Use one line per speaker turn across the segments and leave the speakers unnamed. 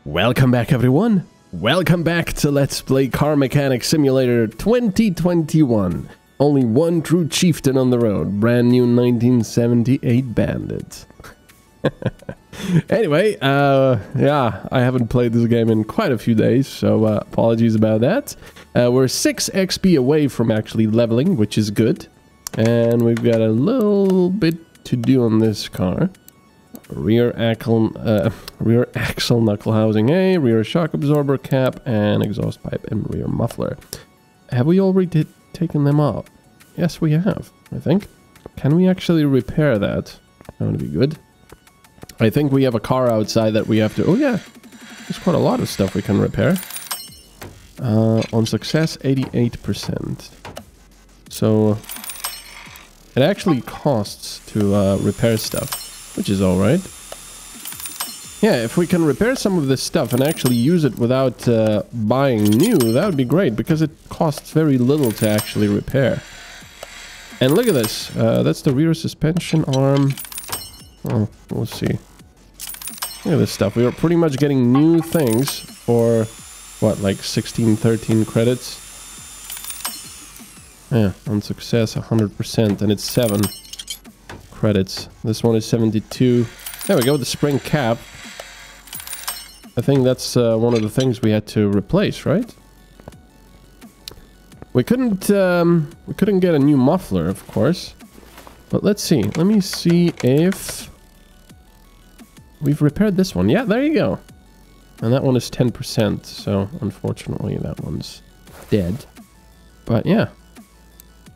Welcome back, everyone. Welcome back to Let's Play Car Mechanic Simulator 2021. Only one true chieftain on the road. Brand new 1978 Bandit. Anyway, yeah, I haven't played this game in quite a few days, so apologies about that. We're 6 XP away from actually leveling, which is good. And we've got a little bit to do on this car. Rear axle knuckle housing A, rear shock absorber cap, and exhaust pipe and rear muffler. Have we already taken them off? Yes, we have, I think. Can we actually repair that? That would be good. I think we have a car outside that we have to... Oh yeah, there's quite a lot of stuff we can repair. On success, 88%. So it actually costs to repair stuff. Which is alright. Yeah, if we can repair some of this stuff and actually use it without buying new, that would be great, because it costs very little to actually repair. And look at this. That's the rear suspension arm. Oh, we'll see. Look at this stuff. We are pretty much getting new things for, what, like 16, 13 credits? Yeah, on success, 100%, and it's 7 credits. This one is 72. There we go, the spring cap. I think that's one of the things we had to replace, right? We couldn't get a new muffler, of course. But let's see. Let me see if we've repaired this one. Yeah, there you go. And that one is 10%, so unfortunately that one's dead. But yeah.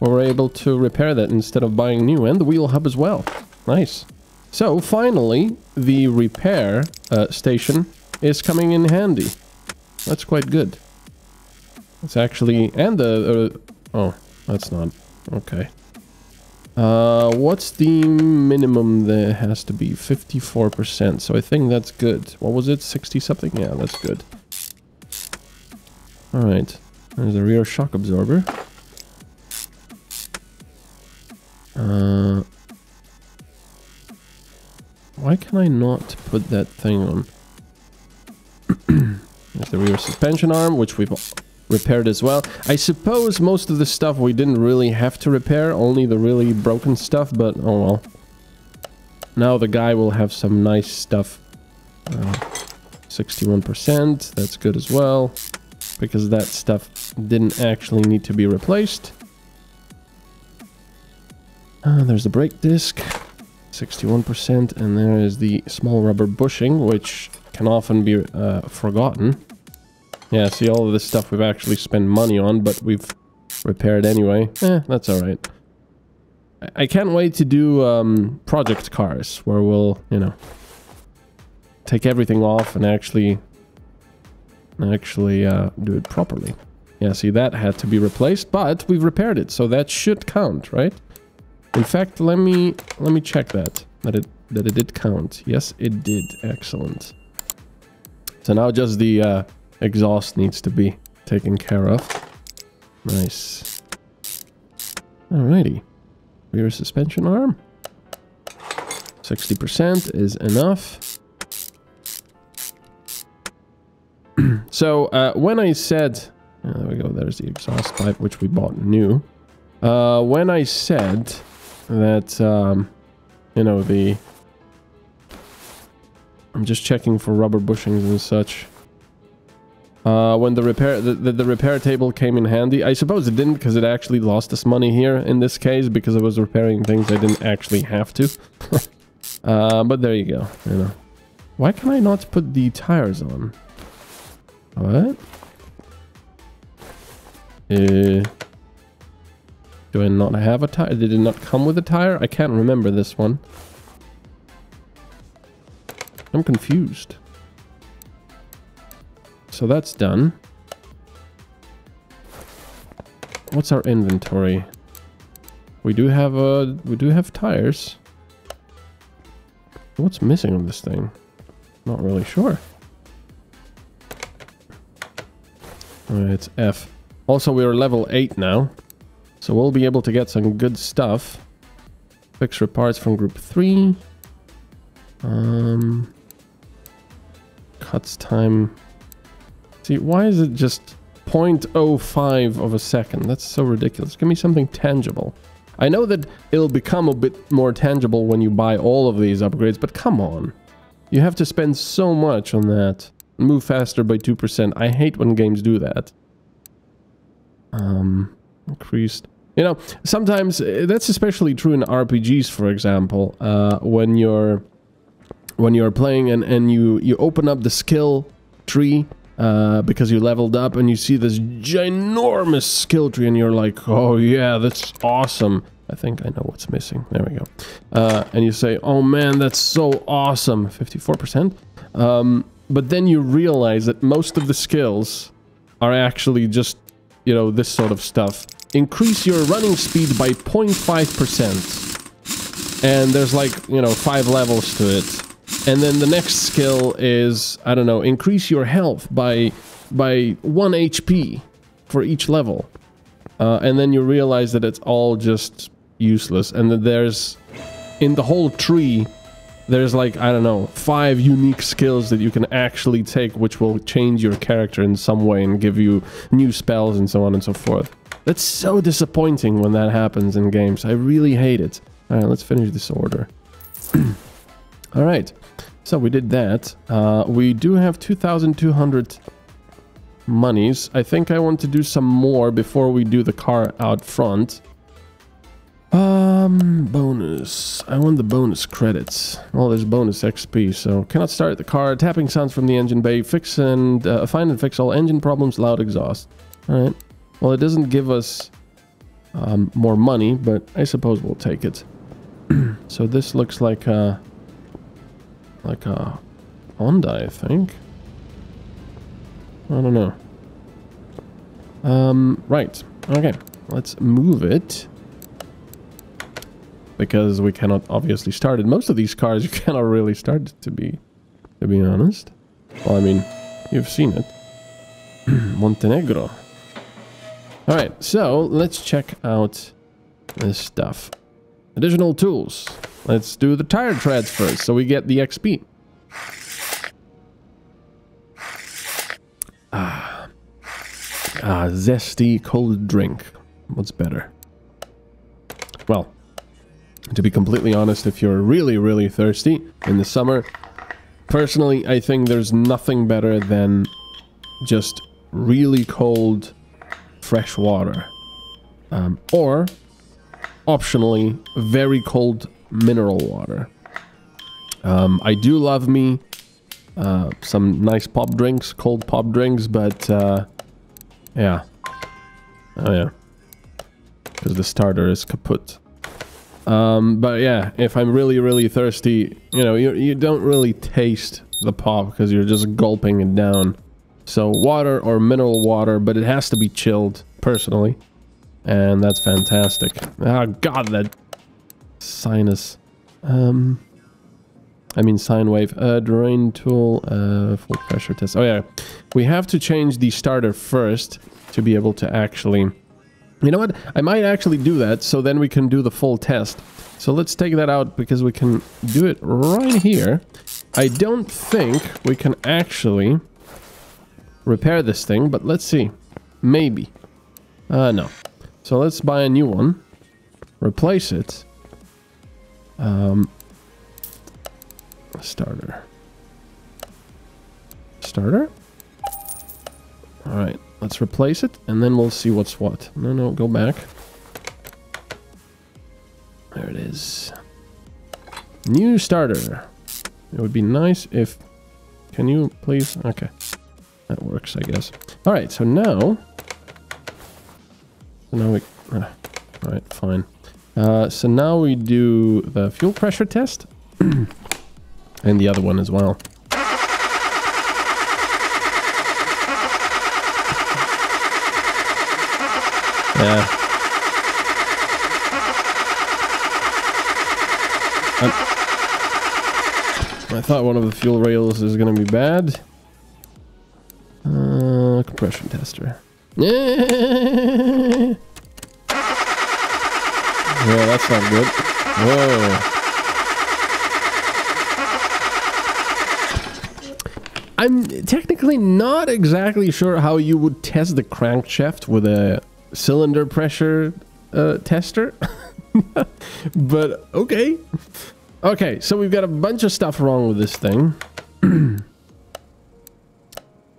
We were able to repair that instead of buying new, and the wheel hub as well. Nice. So finally, the repair station is coming in handy. That's quite good. It's actually... and the... oh, that's not... okay. What's the minimum there has to be? 54%. So I think that's good. What was it? 60 something? Yeah, that's good. Alright. There's a rear shock absorber. Why can I not put that thing on? There's the rear suspension arm, which we've repaired as well. I suppose most of the stuff we didn't really have to repair, only the really broken stuff, but oh well. Now the guy will have some nice stuff. 61%, that's good as well, because that stuff didn't actually need to be replaced. There's the brake disc, 61%, and there is the small rubber bushing, which can often be forgotten. Yeah, see, all of this stuff we've actually spent money on, but we've repaired anyway. That's alright. I can't wait to do project cars, where we'll, you know, take everything off and actually do it properly. Yeah, see, that had to be replaced, but we've repaired it, so that should count, right? In fact, let me check that it did count. Yes, it did. Excellent. So now just the exhaust needs to be taken care of. Nice. Alrighty. Rear suspension arm. 60% is enough. So when I said, there we go. There's the exhaust pipe, which we bought new. When I said that, you know, I'm just checking for rubber bushings and such. When the repair table came in handy, I suppose it didn't, because it actually lost us money here in this case, because I was repairing things I didn't actually have to. But there you go, you know. Why can I not put the tires on? What? Do I not have a tire? Did it not come with a tire? I can't remember this one. I'm confused. So that's done. What's our inventory? We do have tires. What's missing on this thing? Not really sure. Alright, it's F. Also, we are level 8 now. So we'll be able to get some good stuff. Fix parts from group 3. Cuts time. See, why is it just 0.05 of a second? That's so ridiculous. Give me something tangible. I know that it'll become a bit more tangible when you buy all of these upgrades, but come on. You have to spend so much on that. Move faster by 2%. I hate when games do that. Increased. You know, sometimes that's especially true in RPGs, for example. When you're playing and you open up the skill tree because you leveled up and you see this ginormous skill tree and you're like, oh yeah, that's awesome. I think I know what's missing. There we go. And you say, oh man, that's so awesome. 54%. But then you realize that most of the skills are actually just, you know, this sort of stuff. Increase your running speed by 0.5%. And there's like, you know, 5 levels to it. And then the next skill is, I don't know, increase your health by 1 HP for each level. And then you realize that it's all just useless. And that there's, in the whole tree, there's like, I don't know, 5 unique skills that you can actually take, which will change your character in some way and give you new spells and so on and so forth. That's so disappointing when that happens in games. I really hate it. Alright, let's finish this order. Alright, so we did that. We do have 2,200 monies. I think I want to do some more before we do the car out front. Bonus. I want the bonus credits. Well, there's bonus XP, so cannot start the car. Tapping sounds from the engine bay. Fix and find and fix all engine problems. Loud exhaust. Alright. Well, it doesn't give us more money, but I suppose we'll take it. So this looks like a Honda, I think. I don't know. Right. Okay. Let's move it. Because we cannot obviously start it. Most of these cars you cannot really start it, to be honest. Well, I mean, you've seen it. Montenegro. Alright, so let's check out this stuff. Additional tools. Let's do the tire treads first, so we get the XP. Zesty cold drink. What's better? Well, to be completely honest, if you're really, really thirsty in the summer, personally, I think there's nothing better than just really cold, fresh water. Or, optionally, very cold mineral water. I do love me some nice pop drinks, cold pop drinks, but yeah. Oh yeah. Because the starter is kaput. But yeah, if I'm really, really thirsty, you know, you don't really taste the pop because you're just gulping it down. So water or mineral water, but it has to be chilled, personally. And that's fantastic. Oh god, that sinus. I mean sine wave. Drain tool, full pressure test. Oh yeah, we have to change the starter first to be able to actually... You know what? I might actually do that, so then we can do the full test. So let's take that out, because we can do it right here. I don't think we can actually repair this thing, but let's see. Maybe. No. So let's buy a new one. Replace it. Starter. Starter? Alright. Let's replace it, and then we'll see what's what. No, go back. There it is. New starter. It would be nice if... Can you please? Okay. That works, I guess. Alright, so now... we... Alright, fine. So now we do the fuel pressure test. And the other one as well. Yeah. I thought one of the fuel rails is going to be bad. Compression tester. Yeah, that's not good. Whoa. I'm technically not exactly sure how you would test the crankshaft with a cylinder pressure tester. But okay. Okay, so we've got a bunch of stuff wrong with this thing.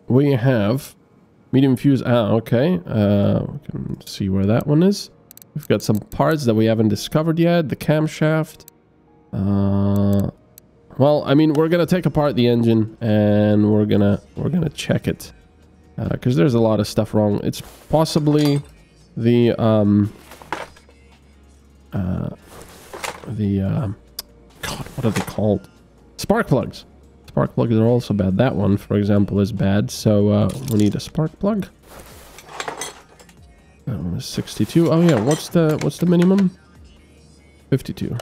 We have medium fuse. Ah, okay. We can see where that one is. We've got some parts that we haven't discovered yet. The camshaft. Well, I mean, we're gonna take apart the engine and we're gonna check it because there's a lot of stuff wrong. It's possibly the God, what are they called? Spark plugs. Spark plugs are also bad. That one, for example, is bad. So we need a spark plug. That one is 62. Oh yeah, what's the minimum? 52.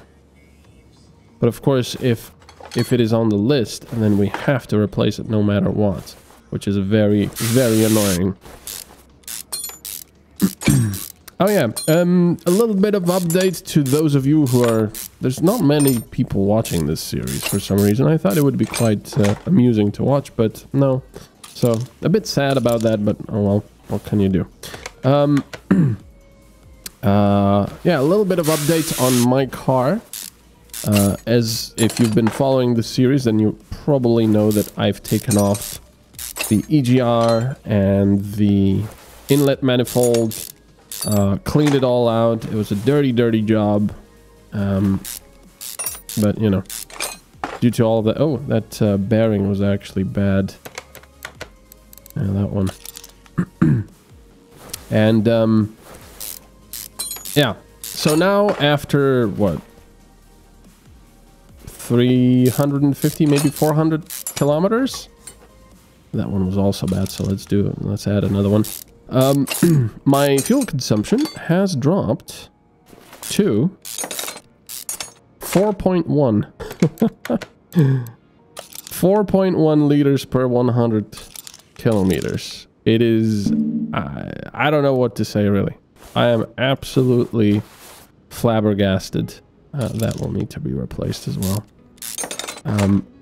But of course, if it is on the list, then we have to replace it no matter what, which is very, very annoying. Oh yeah, a little bit of update to those of you who are... There's not many people watching this series for some reason. I thought it would be quite amusing to watch, but no. So, a bit sad about that, but oh well, what can you do? Yeah, a little bit of update on my car. As if you've been following the series, then you probably know that I've taken off the EGR and the inlet manifold, cleaned it all out. It was a dirty job, but you know, due to all the... Oh, that bearing was actually bad. Yeah, that one. And yeah, so now after what, 350, maybe 400 kilometers. That one was also bad, so let's add another one. My fuel consumption has dropped to 4.1. 4.1 liters per 100 kilometers. It is... I don't know what to say, really. I am absolutely flabbergasted. That will need to be replaced as well.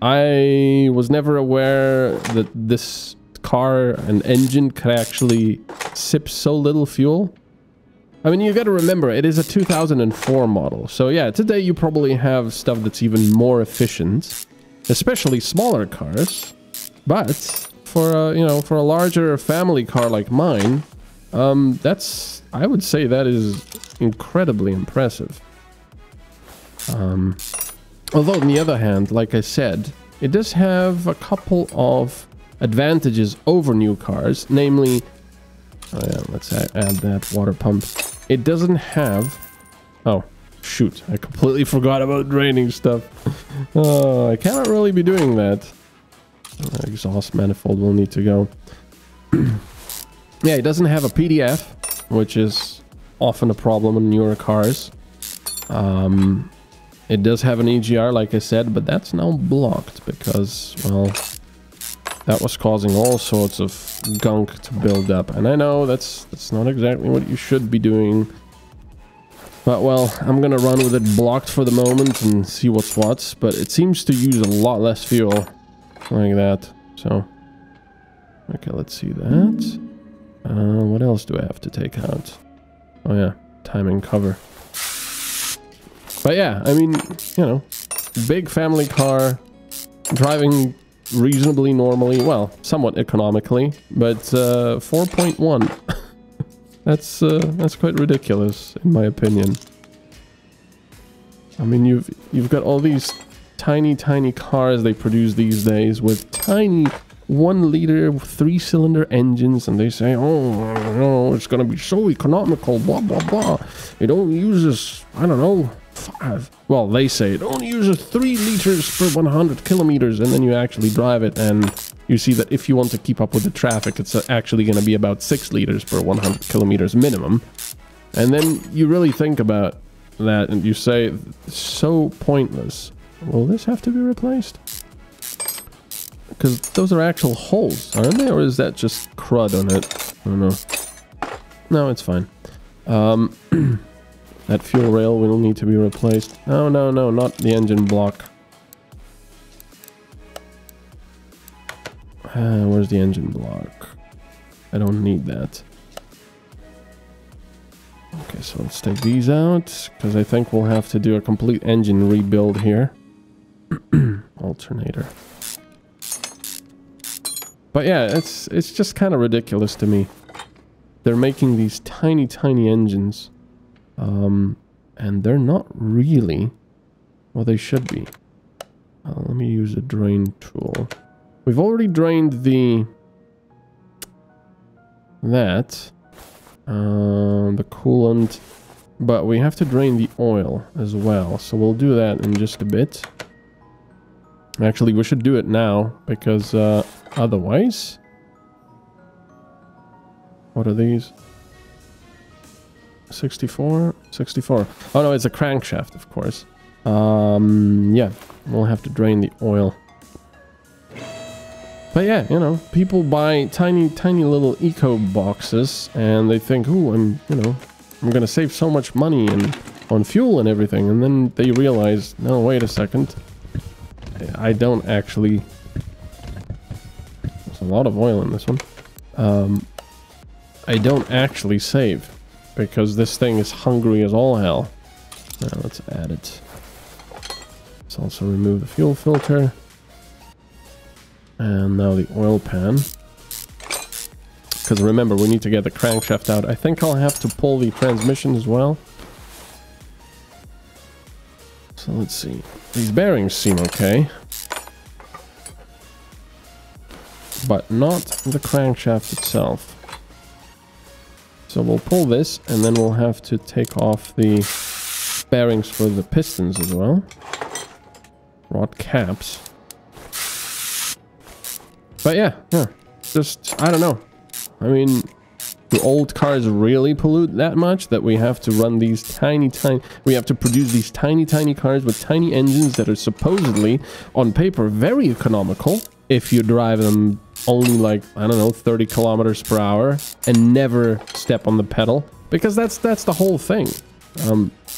I was never aware that this car and engine could actually sip so little fuel. I mean, you got to remember, it is a 2004 model. So yeah, today you probably have stuff that's even more efficient, especially smaller cars. But for you know, for a larger family car like mine, I would say that is incredibly impressive. Although on the other hand, like I said, it does have a couple of advantages over new cars, namely, oh yeah, let's add that water pump. It doesn't have... Oh, shoot, I completely forgot about draining stuff. Oh, I cannot really be doing that. Exhaust manifold will need to go. Yeah, it doesn't have a PDF, which is often a problem in newer cars. It does have an EGR, like I said, but that's now blocked because, well, that was causing all sorts of gunk to build up. And I know that's not exactly what you should be doing. But, well, I'm gonna run with it blocked for the moment and see what's what. But it seems to use a lot less fuel like that. So, okay, let's see that. What else do I have to take out? Oh yeah, timing cover. But yeah, I mean, you know, big family car, driving reasonably normally, well, somewhat economically, but 4.1. That's quite ridiculous, in my opinion. I mean, you've got all these tiny cars they produce these days with tiny 1-liter 3-cylinder engines, and they say, oh no, it's gonna be so economical, blah blah blah. It only uses, I don't know, 5. Well, they say it only uses 3 liters per 100 kilometers, and then you actually drive it and you see that if you want to keep up with the traffic, it's actually going to be about 6 liters per 100 kilometers minimum. And then you really think about that and you say, so pointless. Will this have to be replaced? Because those are actual holes, aren't they? Or is that just crud on it? I don't know. No, it's fine. That fuel rail will need to be replaced. No, not the engine block. Where's the engine block? I don't need that. Okay, so let's take these out, because I think we'll have to do a complete engine rebuild here. Alternator. But yeah, it's just kind of ridiculous to me. They're making these tiny, tiny engines. And they're not really what they should be. Let me use a drain tool. We've already drained the coolant, but we have to drain the oil as well. So we'll do that in just a bit. Actually, we should do it now, because otherwise... What are these? 64? 64. Oh no, it's a crankshaft, of course. Yeah, we'll have to drain the oil. But yeah, you know, people buy tiny, tiny little eco boxes, and they think, ooh, I'm gonna save so much money on fuel and everything, and then they realize, no, wait a second. I don't actually... There's a lot of oil in this one. I don't actually save, because this thing is hungry as all hell. Now let's add it. Let's also remove the fuel filter. And now the oil pan. Because remember, we need to get the crankshaft out. I think I'll have to pull the transmission as well. So let's see. These bearings seem okay. But not the crankshaft itself. So we'll pull this, and then we'll have to take off the bearings for the pistons as well. Rod caps. But yeah, just, I don't know. I mean, do old cars really pollute that much that we have to run these tiny, we have to produce these tiny, tiny cars with tiny engines that are supposedly, on paper, very economical if you drive them only like, I don't know, 30 kilometers per hour and never step on the pedal, because that's the whole thing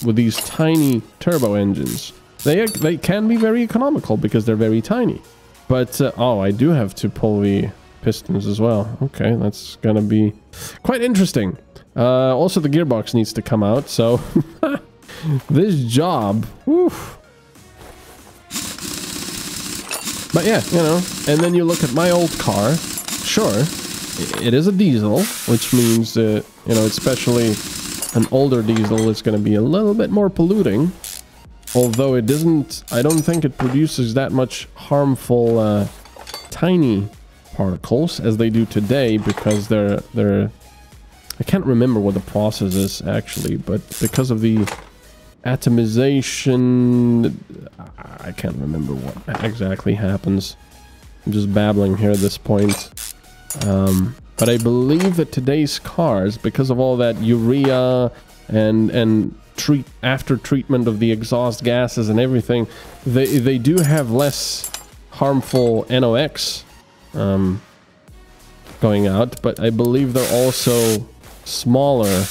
with these tiny turbo engines. They can be very economical because they're very tiny. But oh, I do have to pull the pistons as well. Okay, that's gonna be quite interesting. Also, the gearbox needs to come out, so this job, woof. But yeah, you know, and then you look at my old car. Sure, it is a diesel, which means, you know, especially an older diesel is going to be a little bit more polluting. Although it doesn't, I don't think it produces that much harmful tiny particles as they do today, because they're I can't remember what the process is actually, but because of the atomization, I can't remember what exactly happens. I'm just babbling here at this point. But I believe that today's cars, because of all that urea and after treatment of the exhaust gases and everything, they do have less harmful NOx going out, but I believe they're also smaller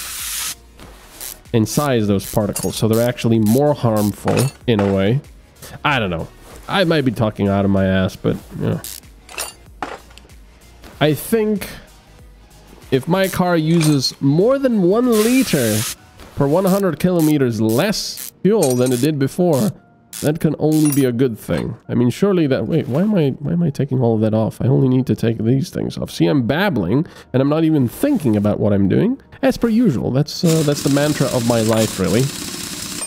in size, those particles, so they're actually more harmful in a way. I don't know. I might be talking out of my ass, but you know. I think if my car uses more than 1 liter per 100 kilometers less fuel than it did before, that can only be a good thing. I mean, surely that... Wait, why am I taking all of that off? I only need to take these things off. See, I'm babbling, and I'm not even thinking about what I'm doing. As per usual, that's the mantra of my life, really.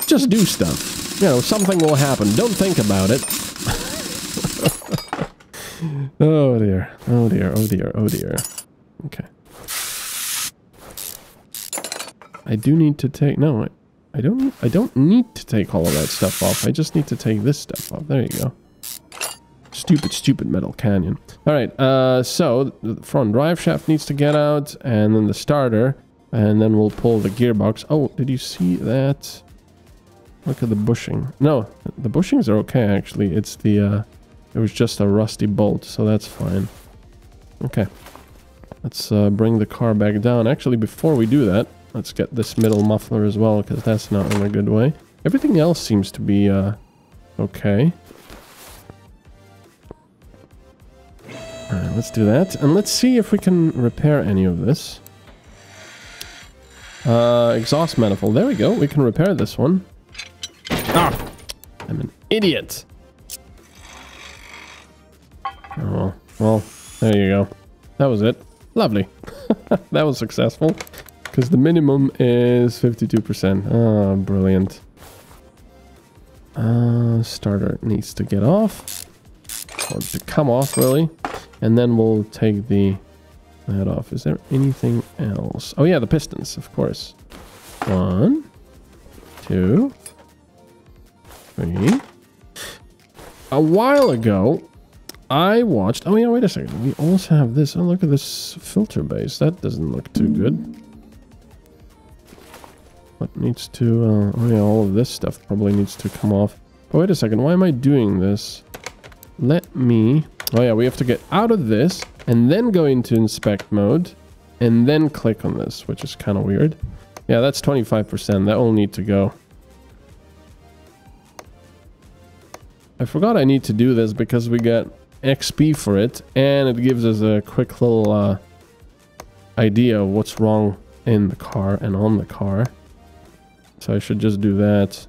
Just do stuff. You know, something will happen. Don't think about it. Oh dear. Oh dear. Oh dear. Oh dear. Okay. I do need to take... No, I don't need to take all of that stuff off. I just need to take this stuff off. There you go. Stupid MetalCanyon. Alright, so the front drive shaft needs to get out, and then the starter, and then we'll pull the gearbox. Oh, did you see that? Look at the bushing. No, the bushings are okay, actually. It's the, it was just a rusty bolt, so that's fine. Okay. Let's bring the car back down. Actually, before we do that, let's get this middle muffler as well, because that's not in a good way. Everything else seems to be okay. Alright, let's do that. And let's see if we can repair any of this. Exhaust manifold. There we go. We can repair this one. Ah! I'm an idiot. Oh, well, there you go. That was it. Lovely. That was successful. Because the minimum is 52%. Oh, brilliant. Starter needs to get off. Or to come off, really. And then we'll take the that off. Is there anything else? Oh, yeah, the pistons, of course. 1, 2, 3. A while ago, I watched... Oh, yeah, wait a second. We also have this. Oh, look at this filter base. That doesn't look too good. What needs to... oh, yeah, all of this stuff probably needs to come off. Oh, wait a second. Why am I doing this? Let me... Oh, yeah, we have to get out of this and then go into inspect mode and then click on this, which is kind of weird. Yeah, that's 25%. That will need to go. I forgot I need to do this because we got XP for it, and it gives us a quick little idea of what's wrong in the car and on the car. So I should just do that.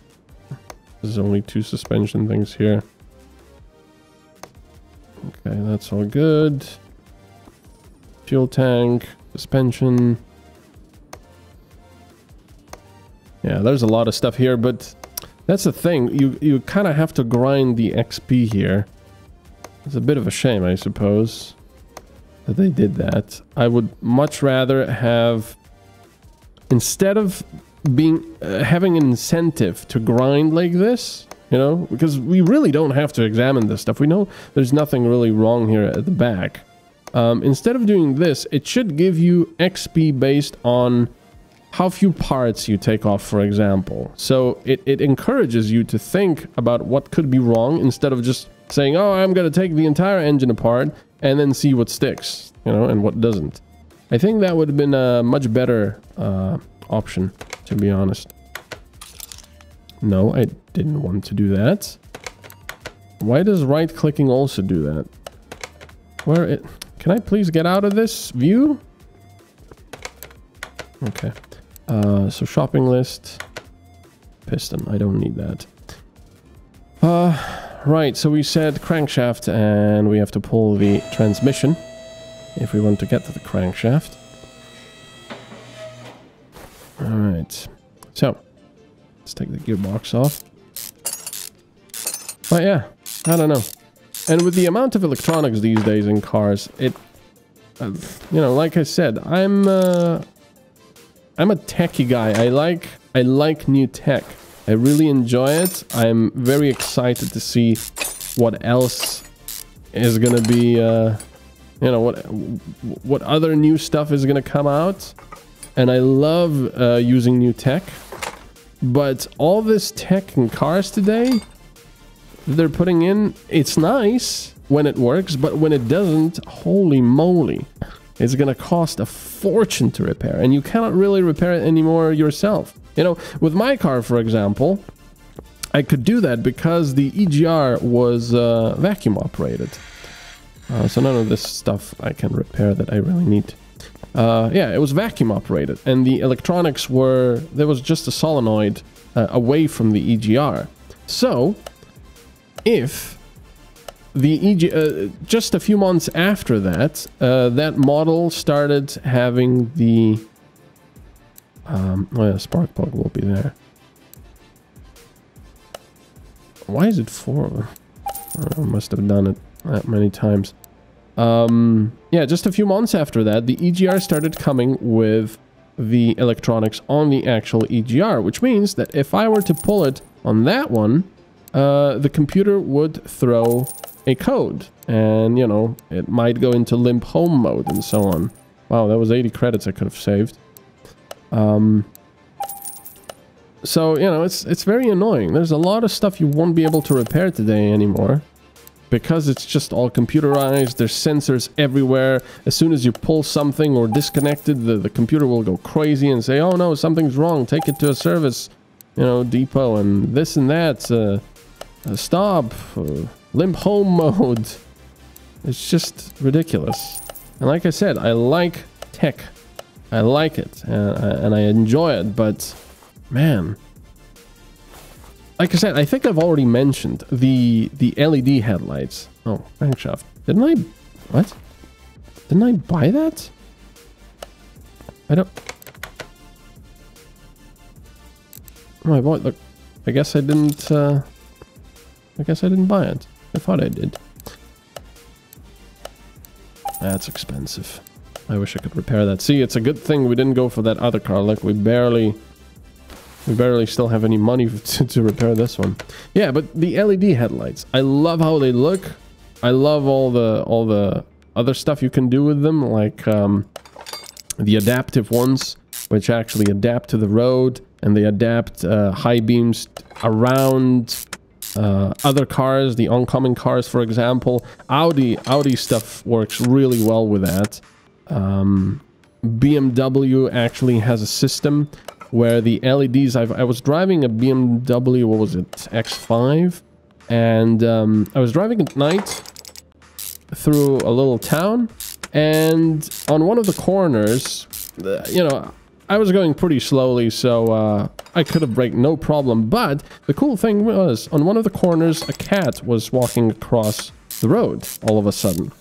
There's only 2 suspension things here. Okay, that's all good. Fuel tank, suspension. Yeah, there's a lot of stuff here, but that's the thing. You kind of have to grind the XP here. It's a bit of a shame, I suppose, that they did that. I would much rather have, instead of being having an incentive to grind like this, you know, because we really don't have to examine this stuff. We know there's nothing really wrong here at the back. Instead of doing this, it should give you XP based on how few parts you take off, for example. So it encourages you to think about what could be wrong instead of just saying, oh, I'm going to take the entire engine apart and then see what sticks, you know, and what doesn't. I think that would have been a much better option, to be honest. No, I didn't want to do that. Why does right-clicking also do that? Where it... Can I please get out of this view? Okay. So shopping list. Piston. I don't need that. Right, so we said crankshaft, and we have to pull the transmission if we want to get to the crankshaft. Alright. So, let's take the gearbox off. But yeah, I don't know. And with the amount of electronics these days in cars, it... you know, like I said, I'm a techie guy. I like new tech. I really enjoy it. I'm very excited to see what else is gonna be, you know, what other new stuff is gonna come out. And I love using new tech. But all this tech in cars today they're putting in, it's nice when it works, but when it doesn't, holy moly, it's gonna cost a fortune to repair, and you cannot really repair it anymore yourself. You know, with my car, for example, I could do that because the EGR was vacuum operated. So none of this stuff I can repair that I really need. Yeah, it was vacuum operated, and the electronics were, there was just a solenoid away from the EGR. So if the just a few months after that, that model started having the oh yeah, spark plug will be there. Why is it 4? I must have done it that many times. Yeah, just a few months after that, the EGR started coming with the electronics on the actual EGR, which means that if I were to pull it on that one, the computer would throw a code, and, you know, it might go into limp home mode and so on. Wow, that was 80 credits I could have saved. So, you know, it's very annoying. There's a lot of stuff you won't be able to repair today anymore, because it's just all computerized. There's sensors everywhere. As soon as you pull something or disconnect it, the computer will go crazy and say, oh no, something's wrong, take it to a service, you know, depot, and this and that. Stop. Limp home mode. It's just ridiculous. And like I said, I like tech. I like it, and I enjoy it, but man, like I said, I think I've already mentioned the LED headlights. Oh, crankshaft. Didn't I? What? Didn't I buy that? I don't. Oh my boy! Look, I guess I didn't. I guess I didn't buy it. I thought I did. That's expensive. I wish I could repair that. See, it's a good thing we didn't go for that other car. Like, we barely still have any money to repair this one. Yeah, but the LED headlights, I love how they look. I love all the other stuff you can do with them, like the adaptive ones, which actually adapt to the road, and they adapt high beams around other cars, the oncoming cars, for example. Audi stuff works really well with that. BMW actually has a system where the LEDs, I was driving a BMW, what was it, X5, and I was driving at night through a little town, and on one of the corners, you know, I was going pretty slowly, so I could have braked no problem. But the cool thing was, on one of the corners, a cat was walking across the road all of a sudden.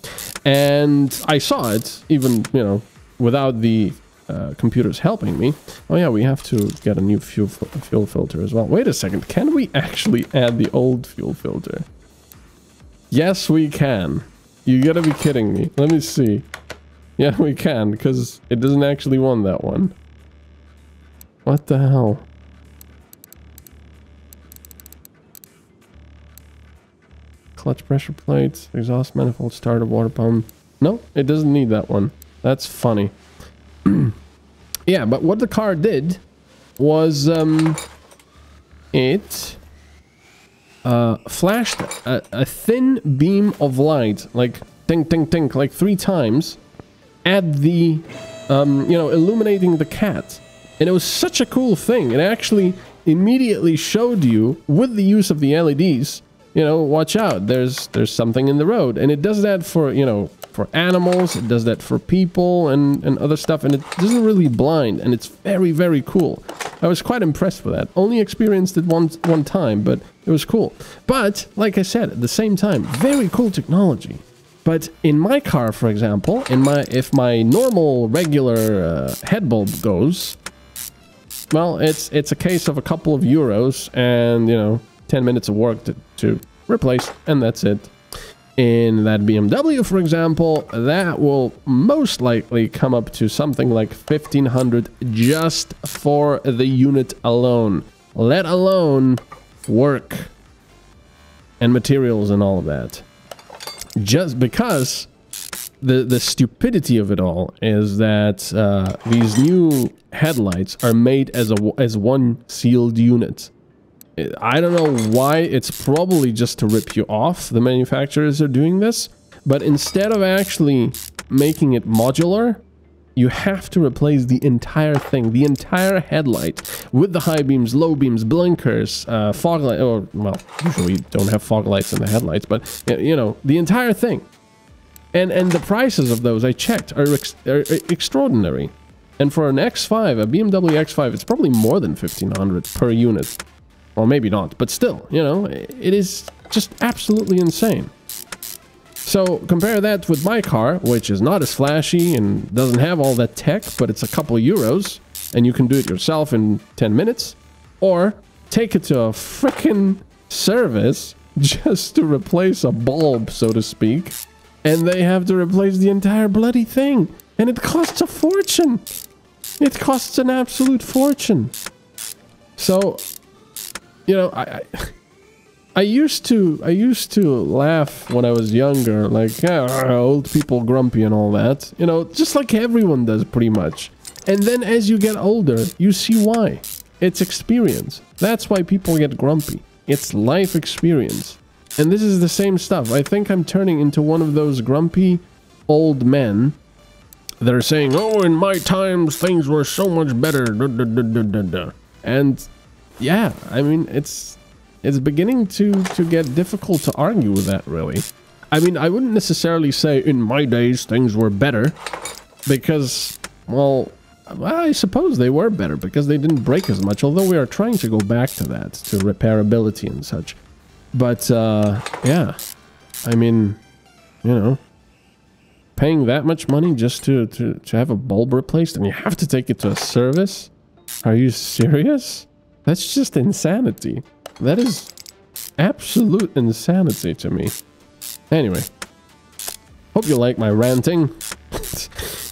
And I saw it, even, you know, without the computers helping me. Oh yeah, we have to get a new fuel filter as well. Wait a second, can we actually add the old fuel filter? Yes, we can. You gotta be kidding me. Let me see. Yeah, we can, because it doesn't actually want that one. What the hell? Clutch pressure plates, exhaust manifold, starter, water pump. No, it doesn't need that one. That's funny. Yeah, but what the car did was it flashed a thin beam of light, like tink tink tink, like 3 times at the you know, illuminating the cat. And it was such a cool thing. It actually immediately showed you, with the use of the LEDs, you know, watch out, there's something in the road. And it does that for, you know, for animals, it does that for people and other stuff, and it doesn't really blind, and it's very, very cool. I was quite impressed with that. Only experienced it one time, but it was cool. But, like I said, at the same time, very cool technology. But in my car, for example, if my normal, regular head bulb goes, well, it's a case of a couple of euros and, you know, 10 minutes of work to replace, and that's it. In that BMW, for example, that will most likely come up to something like 1,500 just for the unit alone, let alone work and materials and all of that. Just because the stupidity of it all is that these new headlights are made as one sealed unit. I don't know why. It's probably just to rip you off. The manufacturers are doing this, but instead of actually making it modular, you have to replace the entire thing, the entire headlight, with the high beams, low beams, blinkers, fog light, or, well, usually you don't have fog lights in the headlights, but, you know, the entire thing. And the prices of those, I checked, are extraordinary. And for an X5, a BMW X5, it's probably more than 1,500 per unit. Well, maybe not, but still, you know, it is just absolutely insane. So compare that with my car, which is not as flashy and doesn't have all that tech, but it's a couple of euros, and you can do it yourself in 10 minutes. Or take it to a freaking service just to replace a bulb, so to speak, and they have to replace the entire bloody thing. And it costs a fortune. It costs an absolute fortune. So, you know, I used to laugh when I was younger, like, old people grumpy and all that, you know, just like everyone does pretty much. And then as you get older, you see why. It's experience. That's why people get grumpy. It's life experience. And this is the same stuff. I think I'm turning into one of those grumpy old men that are saying, oh, in my times things were so much better. And yeah, I mean, it's beginning to get difficult to argue with that, really. I mean, I wouldn't necessarily say in my days things were better, because, well, I suppose they were better because they didn't break as much, although we are trying to go back to that, to repairability and such. But, yeah, I mean, you know, paying that much money just to have a bulb replaced, and you have to take it to a service? Are you serious? That's just insanity. That is absolute insanity to me. Anyway, hope you like my ranting,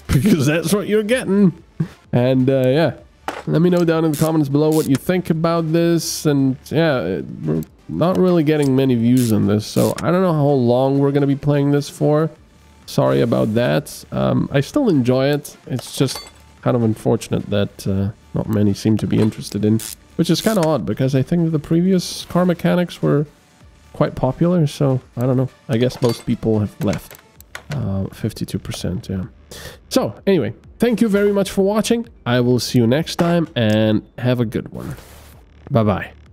because that's what you're getting. And yeah, let me know down in the comments below what you think about this. And yeah, we're not really getting many views on this, so I don't know how long we're going to be playing this for. Sorry about that. I still enjoy it. It's just kind of unfortunate that not many seem to be interested in, which is kind of odd because I think the previous car mechanics were quite popular, so I don't know. I guess most people have left. 52%, yeah. So anyway, thank you very much for watching. I will see you next time, and have a good one. Bye bye.